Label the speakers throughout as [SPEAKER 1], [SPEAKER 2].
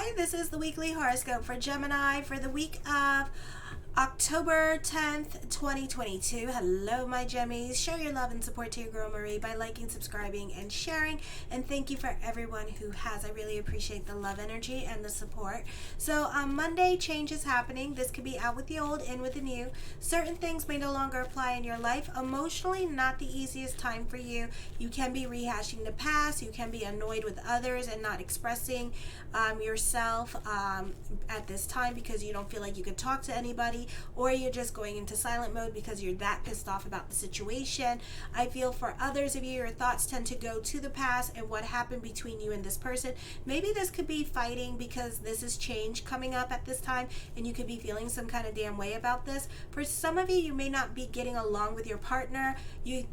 [SPEAKER 1] Hi, this is the weekly horoscope for Gemini for the week of October 10th, 2022. Hello, my Gemmies. Show your love and support to your girl Marie by liking, subscribing, and sharing. And thank you for everyone who has. I really appreciate the love energy and the support. So on Monday, change is happening. This could be out with the old, in with the new. Certain things may no longer apply in your life. Emotionally, not the easiest time for you. You can be rehashing the past. You can be annoyed with others and not expressing yourself at this time because you don't feel like you could talk to anybody, or you're just going into silent mode because you're that pissed off about the situation. I feel for others of you, your thoughts tend to go to the past and what happened between you and this person. Maybe this could be fighting because this is change coming up at this time and you could be feeling some kind of damn way about this. For some of you, you may not be getting along with your partner. You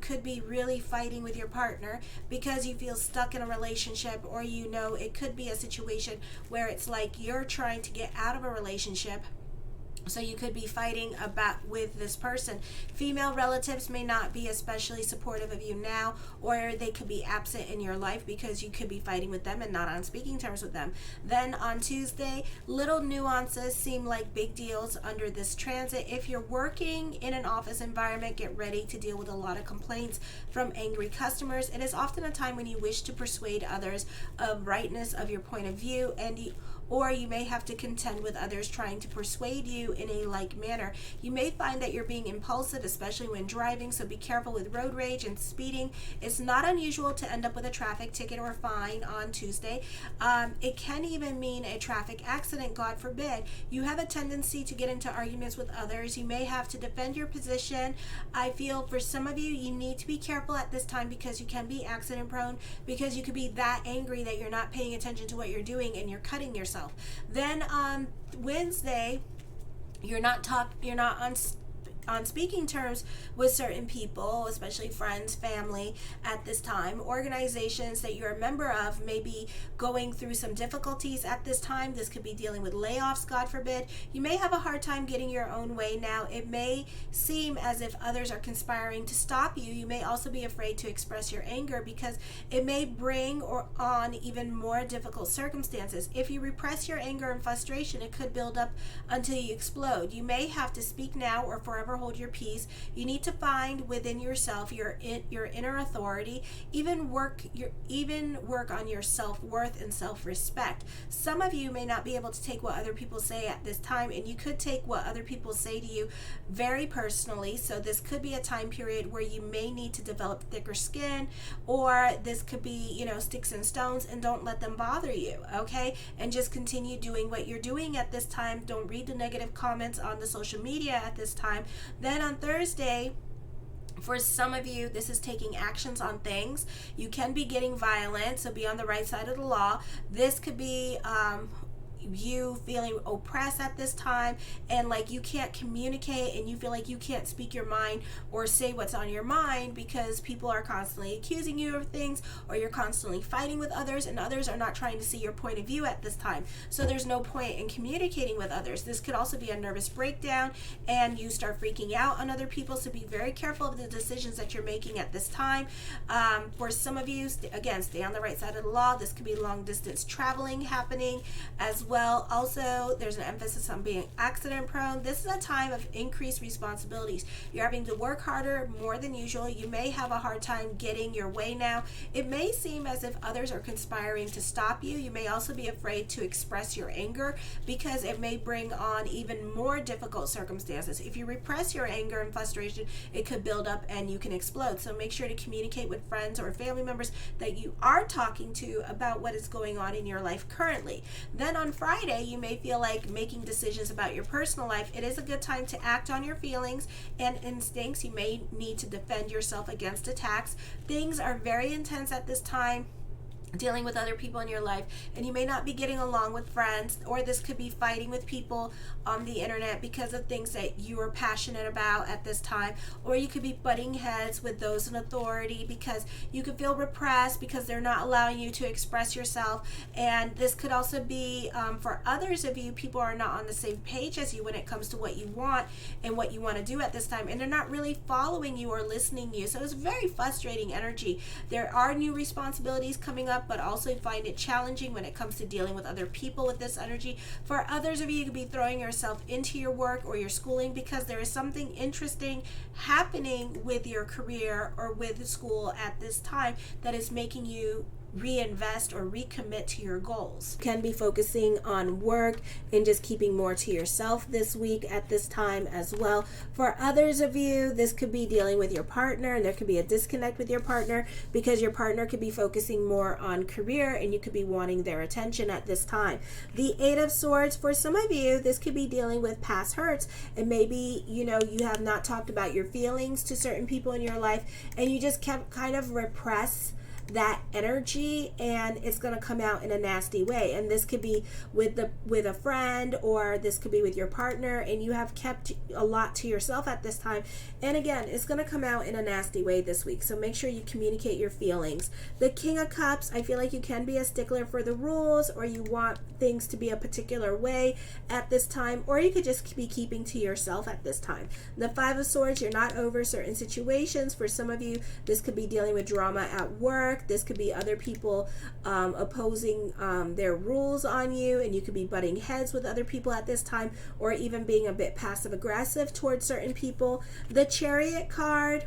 [SPEAKER 1] could be really fighting with your partner because you feel stuck in a relationship, or it could be a situation where it's like you're trying to get out of a relationship. So you could be fighting with this person. Female relatives may not be especially supportive of you now, or they could be absent in your life because you could be fighting with them and not on speaking terms with them. Then on Tuesday, little nuances seem like big deals under this transit. If you're working in an office environment, get ready to deal with a lot of complaints from angry customers. It is often a time when you wish to persuade others of rightness of your point of view, or you may have to contend with others trying to persuade you in a like manner. You may find that you're being impulsive, especially when driving, so be careful with road rage and speeding. It's not unusual to end up with a traffic ticket or fine on Tuesday. It can even mean a traffic accident, God forbid. You have a tendency to get into arguments with others. You may have to defend your position. I feel for some of you, you need to be careful at this time because you can be accident prone, because you could be that angry that you're not paying attention to what you're doing and you're cutting yourself. Then on Wednesday, you're not on speaking terms with certain people, especially friends, family at this time. Organizations that you're a member of may be going through some difficulties at this time. This could be dealing with layoffs, God forbid. You may have a hard time getting your own way now. It may seem as if others are conspiring to stop you. You may also be afraid to express your anger because it may bring on even more difficult circumstances. If you repress your anger and frustration, it could build up until you explode. You may have to speak now or forever hold your peace. You need to find within yourself your inner authority. Even work on your self-worth and self-respect. Some of you may not be able to take what other people say at this time, and you could take what other people say to you very personally. So this could be a time period where you may need to develop thicker skin, or this could be, sticks and stones, and don't let them bother you, okay? And just continue doing what you're doing at this time. Don't read the negative comments on the social media at this time. Then on Thursday, for some of you, this is taking actions on things. You can be getting violent, so be on the right side of the law. This could be you feeling oppressed at this time, and like you can't communicate, and you feel like you can't speak your mind or say what's on your mind because people are constantly accusing you of things, or you're constantly fighting with others, and others are not trying to see your point of view at this time. So there's no point in communicating with others. This could also be a nervous breakdown, and you start freaking out on other people. So be very careful of the decisions that you're making at this time. For some of you, again, stay on the right side of the law. This could be long distance traveling happening as well. Also, there's an emphasis on being accident prone. This is a time of increased responsibilities. You're having to work harder more than usual. You may have a hard time getting your way now. It may seem as if others are conspiring to stop you. You may also be afraid to express your anger because it may bring on even more difficult circumstances. If you repress your anger and frustration, it could build up and you can explode. So make sure to communicate with friends or family members that you are talking to about what is going on in your life currently. Then on Friday, you may feel like making decisions about your personal life. It is a good time to act on your feelings and instincts. You may need to defend yourself against attacks. Things are very intense at this time, dealing with other people in your life, and you may not be getting along with friends, or this could be fighting with people on the internet because of things that you are passionate about at this time, or you could be butting heads with those in authority because you could feel repressed because they're not allowing you to express yourself. And this could also be for others of you, people are not on the same page as you when it comes to what you want and what you want to do at this time, and they're not really following you or listening to you. So it's very frustrating energy. There are new responsibilities coming up. up, but also find it challenging when it comes to dealing with other people with this energy. For others of you, you could be throwing yourself into your work or your schooling because there is something interesting happening with your career or with school at this time that is making you reinvest or recommit to your goals. You can be focusing on work and just keeping more to yourself this week at this time as well. For others of you, this could be dealing with your partner, and there could be a disconnect with your partner because your partner could be focusing more on career and you could be wanting their attention at this time. The Eight of Swords, for some of you, this could be dealing with past hurts, and maybe you have not talked about your feelings to certain people in your life and you just kept kind of repress that energy, and it's going to come out in a nasty way. And this could be with a friend, or this could be with your partner, and you have kept a lot to yourself at this time. And again, it's going to come out in a nasty way this week, so make sure you communicate your feelings. The King of Cups, I feel like you can be a stickler for the rules, or you want things to be a particular way at this time, or you could just be keeping to yourself at this time. The Five of Swords, you're not over certain situations. For some of you, this could be dealing with drama at work. This could be other people opposing their rules on you, and you could be butting heads with other people at this time, or even being a bit passive aggressive towards certain people. The Chariot card,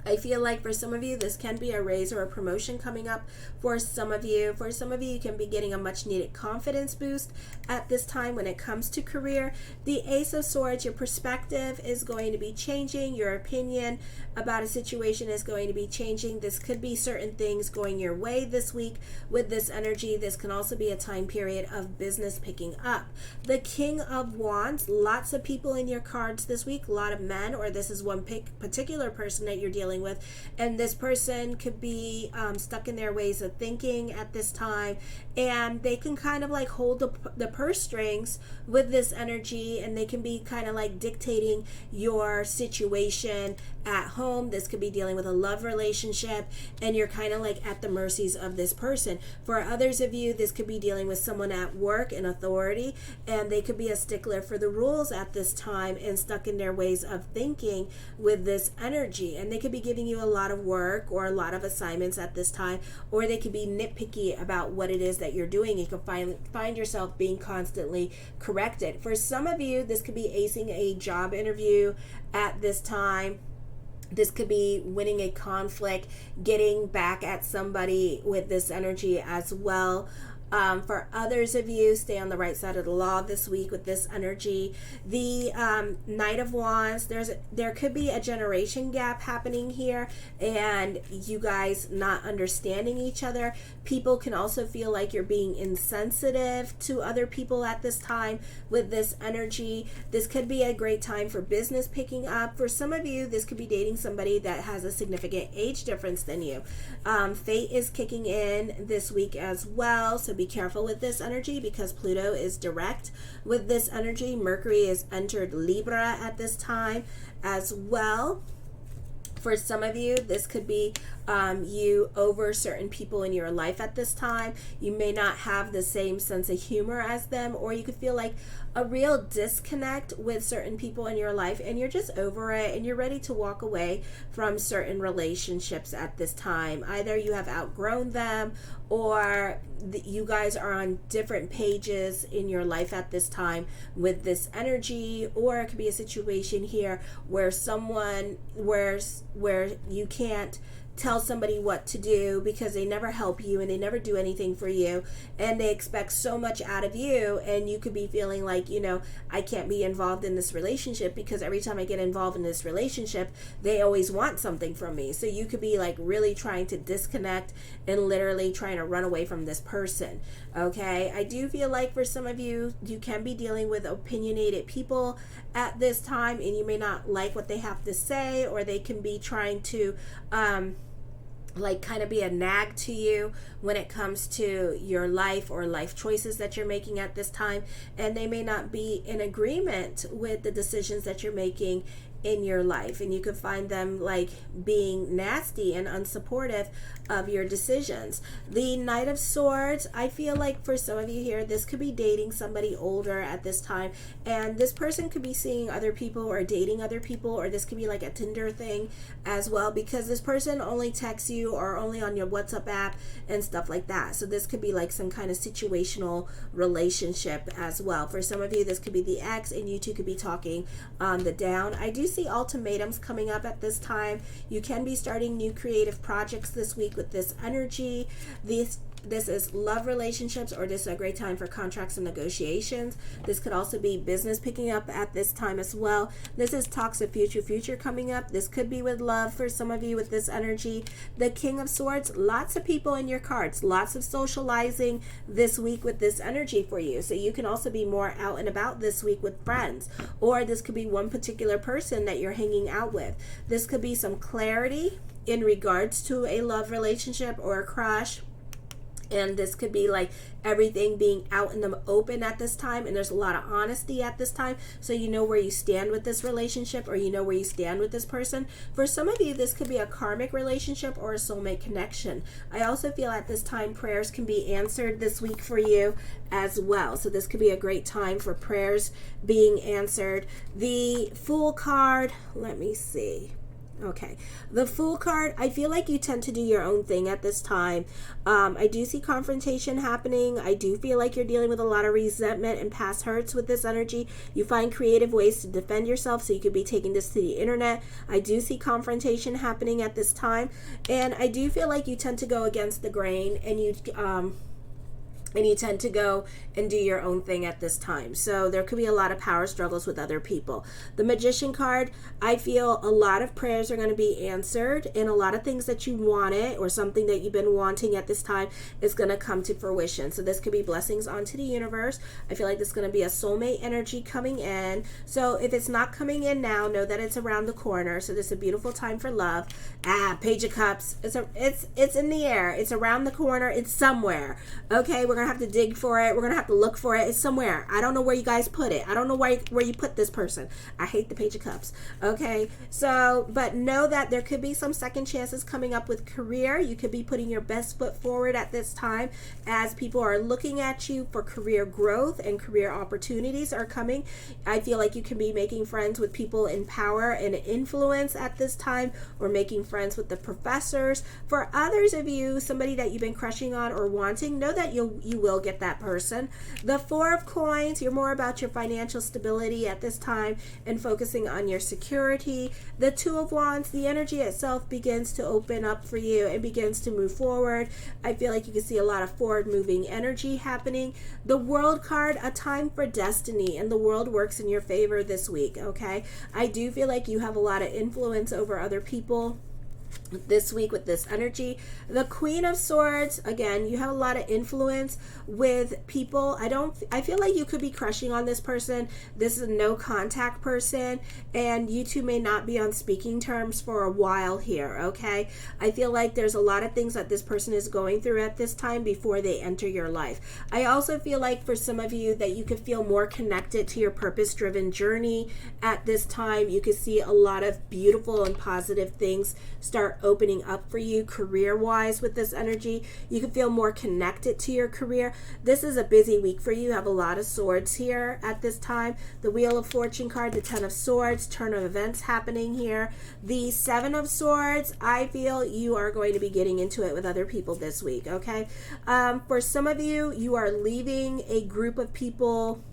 [SPEAKER 1] I feel like for some of you, this can be a raise or a promotion coming up for some of you. For some of you, you can be getting a much needed confidence boost at this time when it comes to career. The Ace of Swords, your perspective is going to be changing. Your opinion about a situation is going to be changing. This could be certain things going your way this week with this energy. This can also be a time period of business picking up. The King of Wands, lots of people in your cards this week, a lot of men, or this is one particular person that you're dealing with, and this person could be stuck in their ways of thinking at this time, and they can kind of like hold the purse strings with this energy, and they can be kind of like dictating your situation at home. This could be dealing with a love relationship, and you're kind of like at the mercies of this person. For others of you, this could be dealing with someone at work in authority, and they could be a stickler for the rules at this time and stuck in their ways of thinking with this energy, and they could be giving you a lot of work or a lot of assignments at this time, or they could be nitpicky about what it is that you're doing. You can find yourself being constantly corrected. For some of you, this could be acing a job interview at this time. This could be winning a conflict, getting back at somebody with this energy as well. For others of you, stay on the right side of the law this week with this energy. The Knight of Wands, there could be a generation gap happening here, and you guys not understanding each other. People can also feel like you're being insensitive to other people at this time with this energy. This could be a great time for business picking up. For some of you, this could be dating somebody that has a significant age difference than you. Fate is kicking in this week as well, so be careful with this energy because Pluto is direct with this energy. Mercury is entered Libra at this time as well. For some of you, this could be you over certain people in your life at this time. You may not have the same sense of humor as them, or you could feel like a real disconnect with certain people in your life, and you're just over it and you're ready to walk away from certain relationships at this time. Either you have outgrown them, or you guys are on different pages in your life at this time with this energy, or it could be a situation here where where you can't tell somebody what to do because they never help you and they never do anything for you, and they expect so much out of you, and you could be feeling like, I can't be involved in this relationship because every time I get involved in this relationship, they always want something from me. So you could be like really trying to disconnect and literally trying to run away from this person. Okay, I do feel like for some of you, you can be dealing with opinionated people at this time, and you may not like what they have to say, or they can be trying to kind of be a nag to you when it comes to your life or life choices that you're making at this time, and they may not be in agreement with the decisions that you're making in your life, and you could find them like being nasty and unsupportive of your decisions. The Knight of Swords, I feel like for some of you here, this could be dating somebody older at this time, and this person could be seeing other people or dating other people, or this could be like a Tinder thing as well, because this person only texts you or only on your WhatsApp app and stuff like that. So this could be like some kind of situational relationship as well. For some of you, this could be the ex, and you two could be talking on the down. I do see ultimatums coming up at this time. You can be starting new creative projects this week with this energy. This is love relationships, or this is a great time for contracts and negotiations. This could also be business picking up at this time as well. This is talks of future coming up. This could be with love for some of you with this energy. The King of Swords, lots of people in your cards, lots of socializing this week with this energy for you. So you can also be more out and about this week with friends, or this could be one particular person that you're hanging out with. This could be some clarity in regards to a love relationship or a crush. And this could be like everything being out in the open at this time, and there's a lot of honesty at this time, so you know where you stand with this relationship, or you know where you stand with this person. For some of you, this could be a karmic relationship or a soulmate connection. I also feel at this time prayers can be answered this week for you as well, so this could be a great time for prayers being answered. The Fool card, let me see. Okay, the Fool card, I feel like you tend to do your own thing at this time. I do see confrontation happening. I do feel like you're dealing with a lot of resentment and past hurts with this energy. You find creative ways to defend yourself, so you could be taking this to the internet. I do see confrontation happening at this time, and I do feel like you tend to go against the grain, and you tend to go and do your own thing at this time. So there could be a lot of power struggles with other people. The Magician card, I feel a lot of prayers are going to be answered, and a lot of things that you wanted or something that you've been wanting at this time is going to come to fruition. So this could be blessings onto the universe. I feel like this is going to be a soulmate energy coming in. So if it's not coming in now, know that it's around the corner. So this is a beautiful time for love. Page of Cups. It's in the air. It's around the corner. It's somewhere. Okay, we're going to have to dig for it. We're going to have to look for it. It's somewhere. I don't know where you guys put it. I don't know where you put this person. I hate the Page of Cups. Okay, so, but know that there could be some second chances coming up with career. You could be putting your best foot forward at this time as people are looking at you for career growth, and career opportunities are coming. I feel like you can be making friends with people in power and influence at this time, or making friends with the professors. For others of you, somebody that you've been crushing on or wanting, know that you will get that person. The Four of Coins, you're more about your financial stability at this time and focusing on your security. The Two of Wands, the energy itself begins to open up for you and begins to move forward. I feel like you can see a lot of forward moving energy happening. The World card, a time for destiny, and the world works in your favor this week. Okay, I do feel like you have a lot of influence over other people this week with this energy. The Queen of Swords, again, you have a lot of influence with people. I feel like you could be crushing on this person. This is a no contact person, and you two may not be on speaking terms for a while here. Okay, I feel like there's a lot of things that this person is going through at this time before they enter your life. I also feel like for some of you that you could feel more connected to your purpose driven journey at this time. You could see a lot of beautiful and positive things start opening up for you career wise with this energy. You can feel more connected to your career. This is a busy week for you. You have a lot of swords here at this time. The Wheel of Fortune card, the Ten of Swords, turn of events happening here. The Seven of Swords, I feel you are going to be getting into it with other people this week. Okay, for some of you, you are leaving a group of people,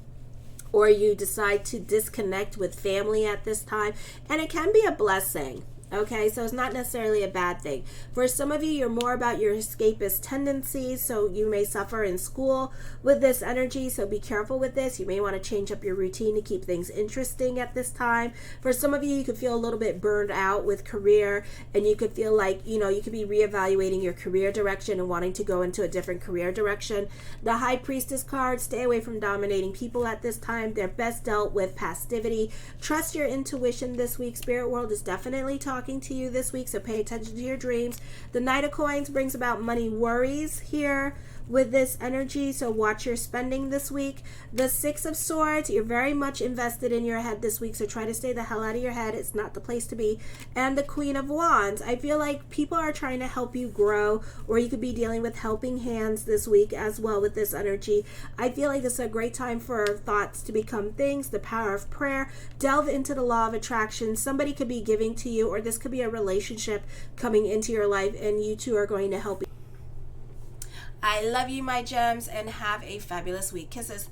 [SPEAKER 1] or you decide to disconnect with family at this time, and it can be a blessing. Okay, so it's not necessarily a bad thing. For some of you, you're more about your escapist tendencies, so you may suffer in school with this energy, so be careful with this. You may want to change up your routine to keep things interesting at this time. For some of you, you could feel a little bit burned out with career, and you could feel like, you could be reevaluating your career direction and wanting to go into a different career direction. The High Priestess card, stay away from dominating people at this time. They're best dealt with passivity. Trust your intuition this week. Spirit world is definitely talking to you this week, so pay attention to your dreams. The Knight of Coins brings about money worries here with this energy, so watch your spending this week. The Six of Swords, you're very much invested in your head this week, so try to stay the hell out of your head. It's not the place to be. And the Queen of Wands, I feel like people are trying to help you grow, or you could be dealing with helping hands this week as well with this energy. I feel like this is a great time for thoughts to become things, the power of prayer. Delve into the law of attraction. Somebody could be giving to you, or this could be a relationship coming into your life, and you two are going to help you. I love you, my gems, and have a fabulous week. Kisses.